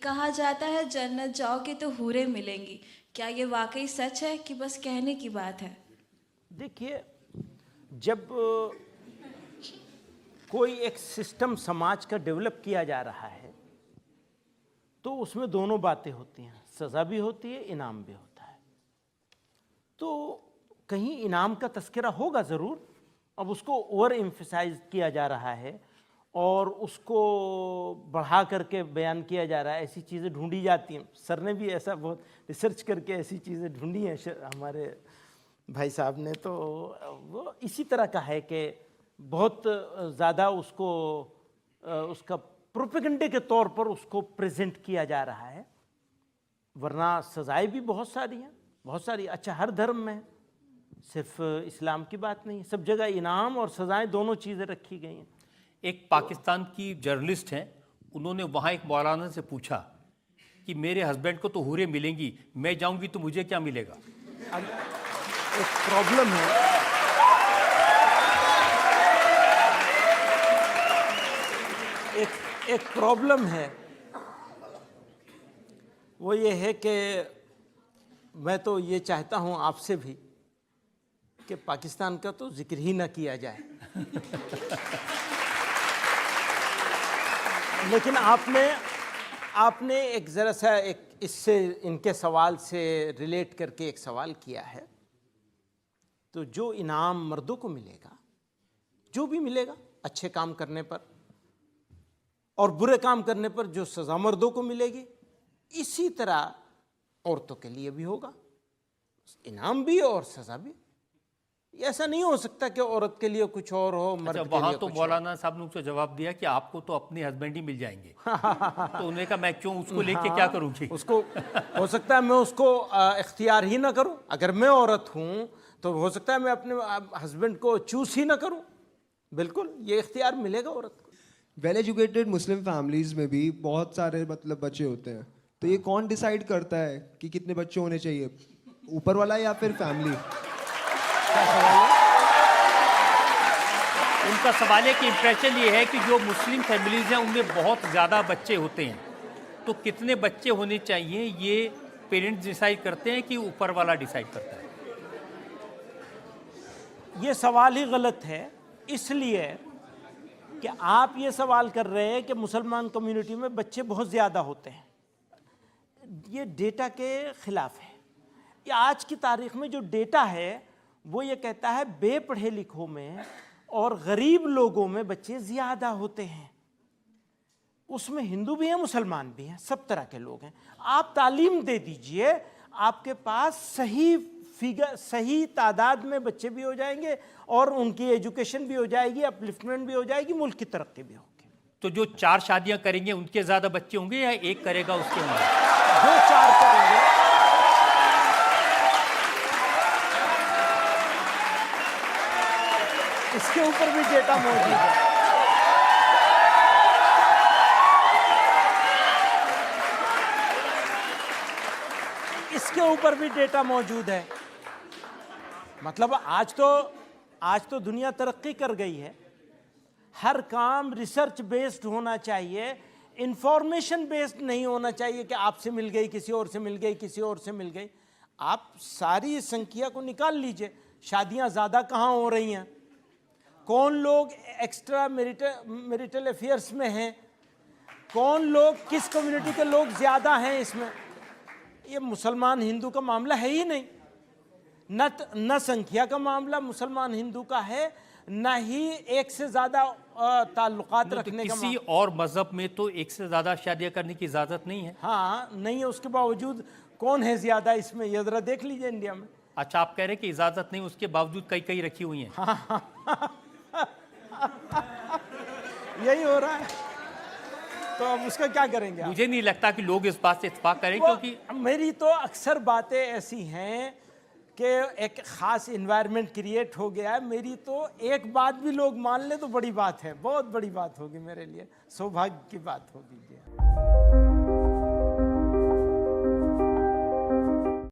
कहा जाता है जन्नत जाओगे तो हूरें मिलेंगी, क्या ये वाकई सच है कि बस कहने की बात है? देखिए, जब कोई एक सिस्टम समाज का डेवलप किया जा रहा है तो उसमें दोनों बातें होती हैं, सज़ा भी होती है, इनाम भी होता है। तो कहीं इनाम का तस्करा होगा ज़रूर, अब उसको ओवर एम्फसाइज किया जा रहा है और उसको बढ़ा करके बयान किया जा रहा है, ऐसी चीज़ें ढूंढी जाती हैं। सर ने भी ऐसा बहुत रिसर्च करके ऐसी चीज़ें ढूंढी हैं हमारे भाई साहब ने, तो वो इसी तरह का है कि बहुत ज़्यादा उसको उसका प्रोपेगेंडे के तौर पर उसको प्रेजेंट किया जा रहा है, वरना सज़ाएं भी बहुत सारी हैं, बहुत सारी। अच्छा, हर धर्म में, सिर्फ इस्लाम की बात नहीं, सब जगह इनाम और सज़ाएं दोनों चीज़ें रखी गई हैं। एक पाकिस्तान की जर्नलिस्ट हैं, उन्होंने वहाँ एक मौलाना से पूछा कि मेरे हस्बैंड को तो हूरें मिलेंगी, मैं जाऊंगी तो मुझे क्या मिलेगा? अब एक प्रॉब्लम है, एक प्रॉब्लम है, वो ये है कि मैं तो ये चाहता हूँ आपसे भी कि पाकिस्तान का तो जिक्र ही ना किया जाए। लेकिन आपने एक ज़रा सा एक इससे इनके सवाल से रिलेट करके एक सवाल किया है, तो जो इनाम मर्दों को मिलेगा, जो भी मिलेगा अच्छे काम करने पर और बुरे काम करने पर जो सज़ा मर्दों को मिलेगी, इसी तरह औरतों के लिए भी होगा, इनाम भी और सज़ा भी। ऐसा नहीं हो सकता कि औरत के लिए कुछ और हो, मर्द के लिए वहाँ तो कुछ मौलाना साहब ने उसको जवाब दिया कि आपको तो अपने हस्बैंड ही मिल जाएंगे। तो उन्होंने कहा मैं क्यों उसको लेके क्या करूँगी? उसको हो सकता है मैं उसको इख्तियार ही ना करूं। अगर मैं औरत हूं तो हो सकता है मैं अपने हस्बैंड को चूज ही ना करूं। बिल्कुल, ये इख्तियार मिलेगा औरत को। वेल एजुकेटेड मुस्लिम फैमिलीज में भी बहुत सारे मतलब बच्चे होते हैं, तो ये कौन डिसाइड करता है कि कितने बच्चे होने चाहिए, ऊपर वाला या फिर फैमिली? उनका सवाल है कि इम्प्रेशन ये है कि जो मुस्लिम फैमिलीज हैं उनमें बहुत ज़्यादा बच्चे होते हैं, तो कितने बच्चे होने चाहिए ये पेरेंट्स डिसाइड करते हैं कि ऊपर वाला डिसाइड करता है? ये सवाल ही गलत है, इसलिए कि आप ये सवाल कर रहे हैं कि मुसलमान कम्युनिटी में बच्चे बहुत ज़्यादा होते हैं। ये डेटा के ख़िलाफ़ है। ये आज की तारीख़ में जो डेटा है वो ये कहता है बेपढ़े लिखों में और गरीब लोगों में बच्चे ज़्यादा होते हैं। उसमें हिंदू भी हैं, मुसलमान भी हैं, सब तरह के लोग हैं। आप तालीम दे दीजिए, आपके पास सही फिगर, सही तादाद में बच्चे भी हो जाएंगे और उनकी एजुकेशन भी हो जाएगी, अपलिफ्टमेंट भी हो जाएगी, मुल्क की तरक्की भी होगी। तो जो 4 शादियां करेंगे उनके ज़्यादा बच्चे होंगे या एक करेगा उसके होंगे? जो 4 करेंगे, इसके ऊपर भी डेटा मौजूद है। इसके ऊपर भी डेटा मौजूद है। मतलब आज तो दुनिया तरक्की कर गई है। हर काम रिसर्च बेस्ड होना चाहिए, इंफॉर्मेशन बेस्ड नहीं होना चाहिए कि आपसे मिल गई, किसी और से मिल गई, किसी और से मिल गई। आप सारी संख्या को निकाल लीजिए, शादियां ज़्यादा कहाँ हो रही हैं, कौन लोग एक्स्ट्रा मैरिटल अफेयर्स में हैं, कौन लोग, किस कम्युनिटी के लोग ज़्यादा हैं इसमें। ये मुसलमान हिंदू का मामला है ही नहीं, न संख्या का मामला मुसलमान हिंदू का है, न ही एक से ज़्यादा ताल्लुकात रखने का। किसी और मजहब में तो एक से ज़्यादा शादियां करने की इजाज़त नहीं है। हाँ, नहीं है, उसके बावजूद कौन है ज़्यादा इसमें, ये ज़रा देख लीजिए इंडिया में। अच्छा, आप कह रहे हैं कि इजाज़त नहीं, उसके बावजूद कई कई रखी हुई हैं। यही हो रहा है, तो अब उसका क्या करेंगे आप? मुझे नहीं लगता कि लोग इस बात से इत्तेफाक करें, क्योंकि मेरी तो अक्सर बातें ऐसी हैं कि एक ख़ास इन्वायरमेंट क्रिएट हो गया है। मेरी तो एक बात भी लोग मान ले तो बड़ी बात है, बहुत बड़ी बात होगी मेरे लिए, सौभाग्य की बात होगी ये।